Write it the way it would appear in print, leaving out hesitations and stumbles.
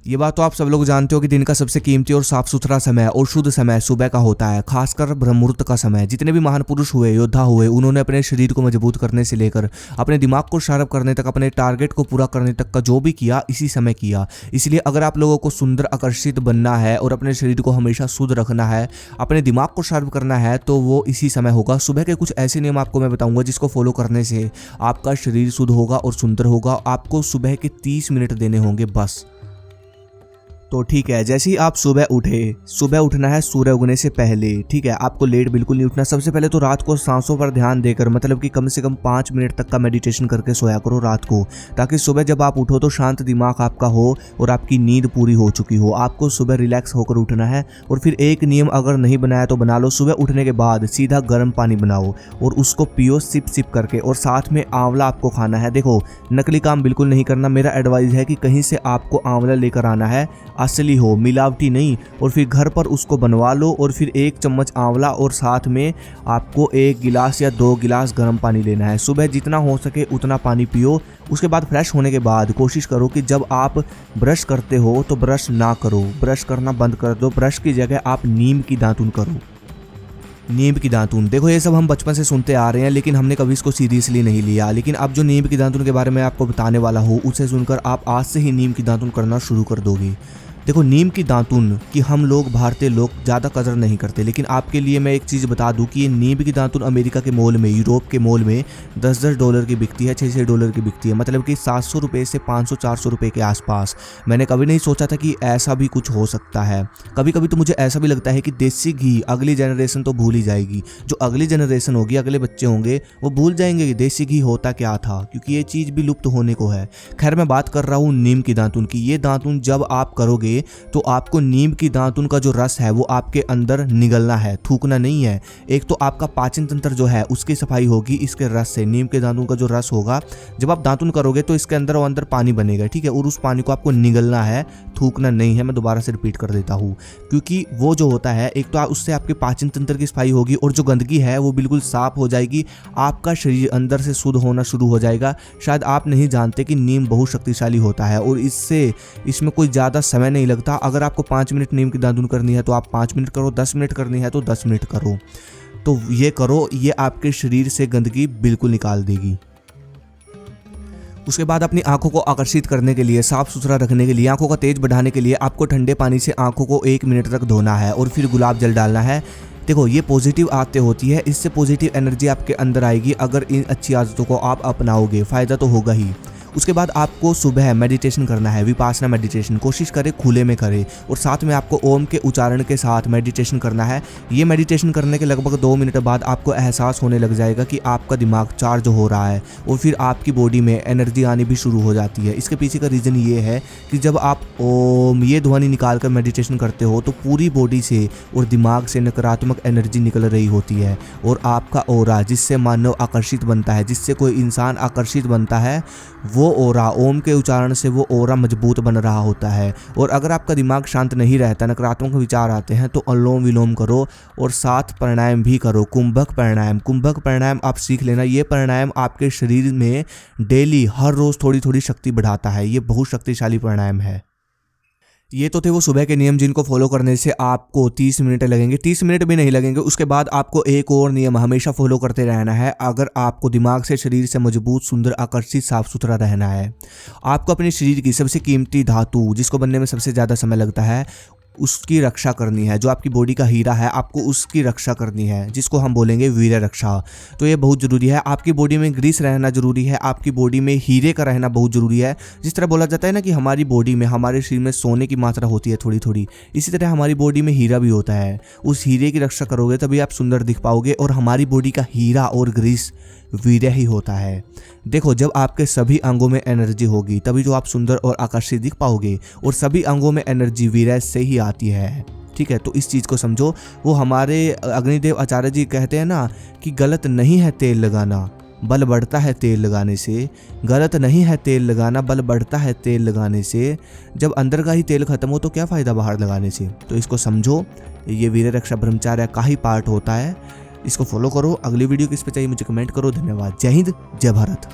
ये बात तो आप सब लोग जानते हो कि दिन का सबसे कीमती और साफ सुथरा समय और शुद्ध समय सुबह का होता है, खासकर ब्रह्ममुहूर्त का समय। जितने भी महान पुरुष हुए, योद्धा हुए, उन्होंने अपने शरीर को मजबूत करने से लेकर अपने दिमाग को शार्प करने तक, अपने टारगेट को पूरा करने तक का जो भी किया इसी समय किया। इसलिए अगर आप लोगों को सुंदर आकर्षित बनना है और अपने शरीर को हमेशा शुद्ध रखना है, अपने दिमाग को शार्प करना है, तो वो इसी समय होगा। सुबह के कुछ ऐसे नियम आपको मैं बताऊंगा जिसको फॉलो करने से आपका शरीर शुद्ध होगा और सुंदर होगा। आपको सुबह के 30 मिनट देने होंगे बस। तो ठीक है, जैसे ही आप सुबह उठे, सुबह उठना है सूर्य उगने से पहले। ठीक है, आपको लेट बिल्कुल नहीं उठना। सबसे पहले तो रात को सांसों पर ध्यान देकर, मतलब कि कम से कम 5 मिनट तक का मेडिटेशन करके सोया करो रात को, ताकि सुबह जब आप उठो तो शांत दिमाग आपका हो और आपकी नींद पूरी हो चुकी हो। आपको सुबह रिलैक्स होकर उठना है। और फिर एक नियम अगर नहीं बनाया तो बना लो, सुबह उठने के बाद सीधा गर्म पानी बनाओ और उसको पियो सिप सिप करके, और साथ में आंवला आपको खाना है। देखो, नकली काम बिल्कुल नहीं करना। मेरा एडवाइस है कि कहीं से आपको आंवला लेकर आना है, असली हो, मिलावटी नहीं। और फिर घर पर उसको बनवा लो और फिर 1 चम्मच आंवला और साथ में आपको 1 गिलास या 2 गिलास गर्म पानी लेना है। सुबह जितना हो सके उतना पानी पियो। उसके बाद फ्रेश होने के बाद कोशिश करो कि जब आप ब्रश करते हो तो ब्रश ना करो, ब्रश करना बंद कर दो। ब्रश की जगह आप नीम की दातुन करो, नीम की दातुन। देखो, ये सब हम बचपन से सुनते आ रहे हैं लेकिन हमने कभी इसको सीरियसली नहीं लिया। लेकिन अब जो नीम की दातुन के बारे में आपको बताने वाला हूँ, उसे सुनकर आप आज से ही नीम की दातुन करना शुरू कर दोगे। देखो, नीम की दातुन की हम लोग भारतीय लोग ज़्यादा कदर नहीं करते, लेकिन आपके लिए मैं एक चीज़ बता दूं कि ये नीम की दातुन अमेरिका के मॉल में, यूरोप के मॉल में $10 की बिकती है, $6 की बिकती है। मतलब कि 700 रुपये से 500-400 रुपये के आसपास। मैंने कभी नहीं सोचा था कि ऐसा भी कुछ हो सकता है। कभी कभी तो मुझे ऐसा भी लगता है कि देसी घी अगली जनरेशन तो भूल ही जाएगी। जो अगली जनरेशन होगी, अगले बच्चे होंगे, वो भूल जाएंगे कि देसी घी होता क्या था, क्योंकि ये चीज़ भी लुप्त होने को है। खैर, मैं बात कर रहा हूँ नीम की दातुन की। ये दातुन जब आप करोगे तो आपको नीम की दातुन का जो रस है वो आपके अंदर निगलना है, थूकना नहीं है। एक तो आपका पाचन तंत्र जो है उसकी सफाई होगी इसके रस से। नीम के दातुन का जो रस होगा, जब आप दातुन करोगे तो इसके अंदर और अंदर पानी बनेगा, ठीक है, और उस पानी को आपको निगलना है, थूकना नहीं है। मैं दोबारा से रिपीट कर देता हूँ, क्योंकि वो जो होता है, एक तो उससे आपके पाचन तंत्र की सफाई होगी और जो गंदगी है वो बिल्कुल साफ हो जाएगी। आपका शरीर अंदर से शुद्ध होना शुरू हो जाएगा। शायद आप नहीं जानते कि नीम बहुत शक्तिशाली होता है और इसमें कोई ज़्यादा समय नहीं लगता। अगर आपको 5 मिनट नीम की दातुन करनी है तो आप 5 मिनट करो, 10 मिनट करनी है तो 10 मिनट करो। तो ये करो, ये आपके शरीर से गंदगी बिल्कुल निकाल देगी। उसके बाद अपनी आंखों को आकर्षित करने के लिए, साफ सुथरा रखने के लिए, आंखों का तेज बढ़ाने के लिए आपको ठंडे पानी से आंखों को 1 मिनट तक धोना है और फिर गुलाब जल डालना है। देखो, ये पॉजिटिव आदतें होती है, इससे पॉजिटिव एनर्जी आपके अंदर आएगी। अगर इन अच्छी आदतों को आप अपनाओगे, फ़ायदा तो होगा ही। उसके बाद आपको सुबह मेडिटेशन करना है, विपासना मेडिटेशन। कोशिश करें खुले में करें और साथ में आपको ओम के उच्चारण के साथ मेडिटेशन करना है। ये मेडिटेशन करने के लगभग 2 मिनट बाद आपको एहसास होने लग जाएगा कि आपका दिमाग चार्ज हो रहा है और फिर आपकी बॉडी में एनर्जी आनी भी शुरू हो जाती है। इसके पीछे का रीज़न ये है कि जब आप ओम ये ध्वनि निकाल कर मेडिटेशन करते हो तो पूरी बॉडी से और दिमाग से नकारात्मक एनर्जी निकल रही होती है और आपका ऑरा, जिससे मानव आकर्षित बनता है, जिससे कोई इंसान आकर्षित बनता है, वो ओरा, ओम के उच्चारण से वो ओरा मजबूत बन रहा होता है। और अगर आपका दिमाग शांत नहीं रहता, नकारात्मक विचार आते हैं, तो अनुलोम विलोम करो और साथ प्राणायाम भी करो। कुंभक प्राणायाम, कुंभक प्राणायाम आप सीख लेना। ये प्राणायाम आपके शरीर में डेली हर रोज़ थोड़ी थोड़ी शक्ति बढ़ाता है। ये बहुत शक्तिशाली प्राणायाम है। ये तो थे वो सुबह के नियम जिनको फॉलो करने से आपको 30 मिनट लगेंगे। 30 मिनट भी नहीं लगेंगे। उसके बाद आपको एक और नियम हमेशा फॉलो करते रहना है। अगर आपको दिमाग से, शरीर से मजबूत, सुंदर, आकर्षित, साफ सुथरा रहना है, आपको अपने शरीर की सबसे कीमती धातु, जिसको बनने में सबसे ज़्यादा समय लगता है, उसकी रक्षा करनी है। जो आपकी बॉडी का हीरा है, आपको उसकी रक्षा करनी है, जिसको हम बोलेंगे वीर्य रक्षा। तो ये बहुत ज़रूरी है। आपकी बॉडी में ग्रीस रहना ज़रूरी है, आपकी बॉडी में हीरे का रहना बहुत ज़रूरी है। जिस तरह बोला जाता है ना कि हमारी बॉडी में, हमारे शरीर में सोने की मात्रा होती है थोड़ी थोड़ी, इसी तरह हमारी बॉडी में हीरा भी होता है। उस हीरे की रक्षा करोगे तभी आप सुंदर दिख पाओगे। और हमारी बॉडी का हीरा और ग्रीस वीर्य ही होता है। देखो, जब आपके सभी अंगों में एनर्जी होगी तभी तो आप सुंदर और आकर्षित दिख पाओगे, और सभी अंगों में एनर्जी वीर्य से ही आती है। ठीक है, तो इस चीज़ को समझो। वो हमारे अग्निदेव आचार्य जी कहते हैं ना कि गलत नहीं है तेल लगाना, बल बढ़ता है तेल लगाने से। गलत नहीं है तेल लगाना, बल बढ़ता है तेल लगाने से। जब अंदर का ही तेल खत्म हो तो क्या फ़ायदा बाहर लगाने से। तो इसको समझो, ये वीर्य रक्षा ब्रह्मचार्य का ही पार्ट होता है। इसको फॉलो करो। अगली वीडियो किस पे चाहिए मुझे कमेंट करो। धन्यवाद। जय हिंद, जय भारत।